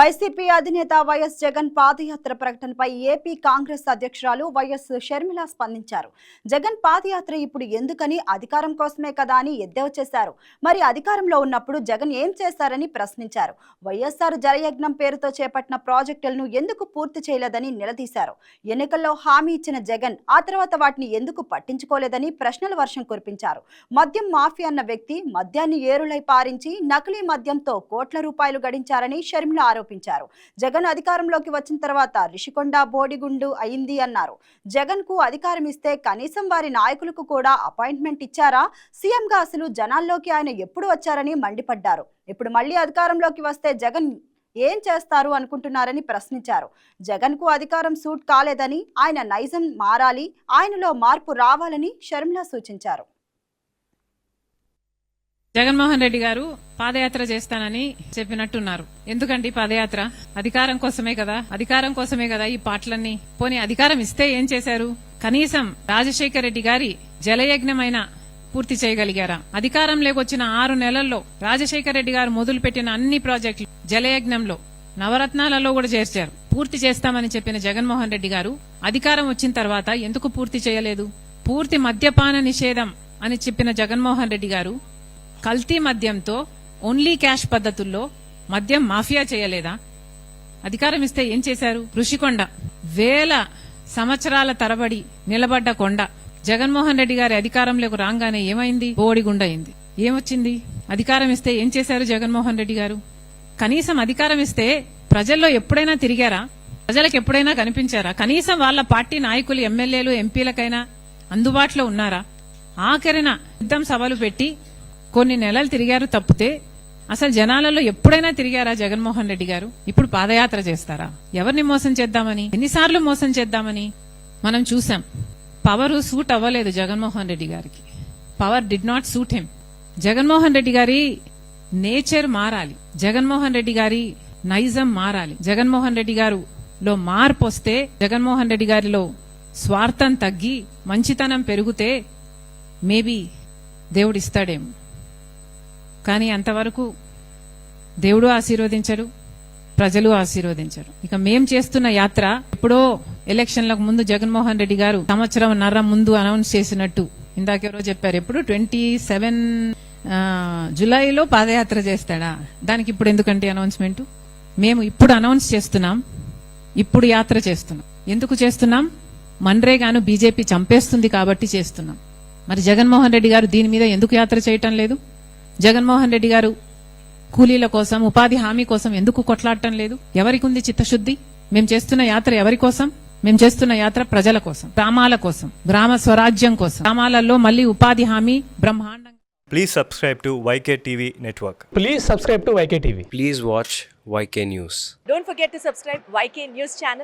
YCP అధినేత YS Jagan పాదయాత్ర ప్రకటనపై AP Congress అధ్యక్షురాలు YS Sharmila స్పందించారు. జగన్ పాదయాత్ర ఇప్పుడు ఎందుకని అధికారం కోసమే కదా అని ఎద్దేవా చేశారు. మరి అధికారంలో ఉన్నప్పుడు జగన్ ఏం చేశారని ప్రశ్నించారు. వైఎస్ఆర్ జలయజ్ఞం పేరుతో చేపట్టిన ప్రాజెక్టులను ఎందుకు పూర్తి చేయలేదని నిలదీశారు. ఎన్నికల్లో హామీ ఇచ్చిన జగన్ ఆ తర్వాత వాటిని ఎందుకు పట్టించుకోలేదని ప్రశ్నల వర్షం కురిపించారు. మద్యం మాఫియా అన్న వ్యక్తి మద్యాన్ని ఏరులై పారించి నకిలీ మద్యంతో కోట్ల రూపాయలు గడించారని షర్మిల ఆరోపించారు. జగన్ అధికారంలోకి వచ్చిన తర్వాత రిషికొండ బోడిగుండు అయింది అన్నారు. జగన్ కు అధికారం ఇస్తే కనీసం వారి నాయకులకు కూడా అపాయింట్మెంట్ ఇచ్చారా? సీఎంగా అసలు జనాల్లోకి ఆయన ఎప్పుడు వచ్చారని మండిపడ్డారు. ఇప్పుడు మళ్ళీ అధికారంలోకి వస్తే జగన్ ఏం చేస్తారు అనుకుంటున్నారని ప్రశ్నించారు. జగన్ కు అధికారం సూట్ కాలేదని, ఆయన నైజం మారాలి, ఆయనలో మార్పు రావాలని షర్మిల సూచించారు. జగన్మోహన్ రెడ్డి గారు పాదయాత్ర చేస్తానని చెప్పినట్టున్నారు. ఎందుకండి పాదయాత్ర? అధికారం కోసమే కదా ఈ పాటలన్నీ. పోనీ అధికారం ఇస్తే ఏం చేశారు? కనీసం రాజశేఖర రెడ్డి గారి జలయజ్ఞమైన పూర్తి చేయగలిగారా? అధికారం లేకొచ్చిన 6 నెలల్లో రాజశేఖర రెడ్డి గారు మొదలుపెట్టిన అన్ని ప్రాజెక్టులు జలయజ్ఞంలో నవరత్నాలలో కూడా చేర్చారు. పూర్తి చేస్తామని చెప్పిన జగన్మోహన్ రెడ్డి గారు అధికారం వచ్చిన తర్వాత ఎందుకు పూర్తి చేయలేదు? పూర్తి మద్యపాన నిషేధం అని చెప్పిన జగన్మోహన్ రెడ్డి గారు కల్తీ మద్యంతో ఓన్లీ క్యాష్ పద్ధతుల్లో మద్యం మాఫియా చేయలేదా? అధికారం ఇస్తే ఏం చేశారు? ఋషికొండ వేల సంవత్సరాల తరబడి నిలబడ్డ కొండ జగన్మోహన్ రెడ్డి గారి అధికారంలోకి రాగానే ఏమైంది? బోడిగుండ అయింది. ఏమొచ్చింది? అధికారం ఇస్తే ఏం చేశారు జగన్మోహన్ రెడ్డి గారు? కనీసం అధికారం ఇస్తే ప్రజల్లో ఎప్పుడైనా తిరిగారా? ప్రజలకు ఎప్పుడైనా కనిపించారా? కనీసం వాళ్ళ పార్టీ నాయకులు, ఎమ్మెల్యేలు, ఎంపీలకైనా అందుబాటులో ఉన్నారా? ఆఖరిన యుద్ధం సభలు పెట్టి కొన్ని నెలలు తిరిగారు తప్పితే అసలు జనాలలో ఎప్పుడైనా తిరిగారా జగన్మోహన్ రెడ్డి గారు? ఇప్పుడు పాదయాత్ర చేస్తారా? ఎవరిని మోసం చేద్దామని, ఎన్నిసార్లు మోసం చేద్దామని మనం చూసాం. పవర్ సూట్ అవ్వలేదు జగన్మోహన్ రెడ్డి గారికి. Power did not suit him. Jaganmohan Reddy గారి నేచర్ మారాలి, జగన్మోహన్ రెడ్డి గారి నైజం మారాలి. జగన్మోహన్ రెడ్డి గారులో మార్పు వస్తే, జగన్మోహన్ రెడ్డి గారిలో స్వార్థం తగ్గి మంచితనం పెరిగితే మేబీ దేవుడిస్తాడేమో. కానీ అంతవరకు దేవుడు ఆశీర్వదించడు, ప్రజలు ఆశీర్వదించరు. ఇక మేం చేస్తున్న యాత్ర ఎప్పుడో ఎలక్షన్లకు ముందు జగన్మోహన్ రెడ్డి గారు 1.5 సంవత్సరం ముందు అనౌన్స్ చేసినట్టు ఇందాకెవరో చెప్పారు. ఎప్పుడు 27 జులైలో పాదయాత్ర చేస్తాడా? దానికి ఇప్పుడు ఎందుకంటే అనౌన్స్మెంట్? మేము ఇప్పుడు అనౌన్స్ చేస్తున్నాం, ఇప్పుడు యాత్ర చేస్తున్నాం. ఎందుకు చేస్తున్నాం? మన్రేగాను బీజేపీ చంపేస్తుంది కాబట్టి చేస్తున్నాం. మరి జగన్మోహన్ రెడ్డి గారు దీని మీద ఎందుకు యాత్ర చేయటం లేదు? జగన్మోహన్ రెడ్డి గారు కూలీల కోసం, ఉపాధి హామీ కోసం ఎందుకు కొట్లాడటం లేదు? ఎవరికి ఉంది చిత్తశుద్ధి? మేం చేస్తున్న యాత్ర ఎవరి కోసం? మేం చేస్తున్న యాత్ర ప్రజల కోసం, గ్రామాల కోసం, గ్రామ స్వరాజ్యం కోసం, గ్రామాలలో మళ్ళీ ఉపాధి హామీ బ్రహ్మాండంగా. Please subscribe to YK TV Network. Please subscribe to YK TV. Please watch YK News. Don't forget to subscribe YK News channel